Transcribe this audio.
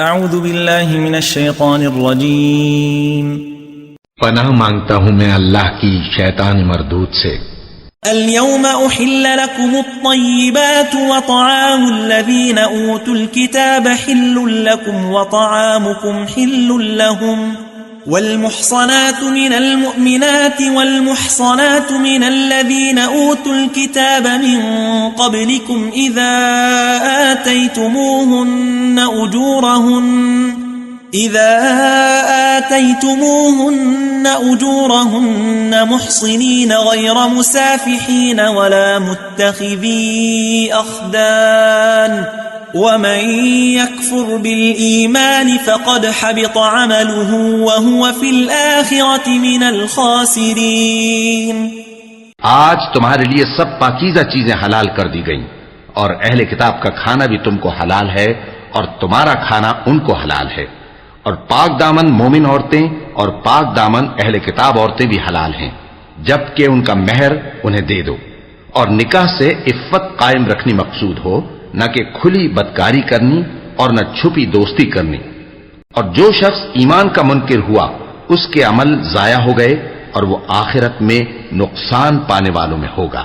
اعوذ باللہ من الشیطان الرجیم پناہ مانگتا ہوں میں اللہ کی شیطان مردود سے۔ اليوم احل لكم الطیبات وطعام الذین اوتوا الكتاب حل لكم وطعامكم حل لهم والمحصنات من المؤمنات والمحصنات من الذين أوتوا الكتاب من قبلكم إذا آتيتموهن أجورهن محصنين غير مسافحين ولا متخذي أخدان ومن يكفر بالإيمان فقد حبط عمله وهو في الآخرة من الخاسرين۔ آج تمہارے لیے سب پاکیزہ چیزیں حلال کر دی گئیں، اور اہل کتاب کا کھانا بھی تم کو حلال ہے اور تمہارا کھانا ان کو حلال ہے، اور پاک دامن مومن عورتیں اور پاک دامن اہل کتاب عورتیں بھی حلال ہیں جبکہ ان کا مہر انہیں دے دو، اور نکاح سے عفت قائم رکھنی مقصود ہو، نہ کہ کھلی بدکاری کرنی اور نہ چھپی دوستی کرنی۔ اور جو شخص ایمان کا منکر ہوا اس کے عمل ضائع ہو گئے اور وہ آخرت میں نقصان پانے والوں میں ہوگا۔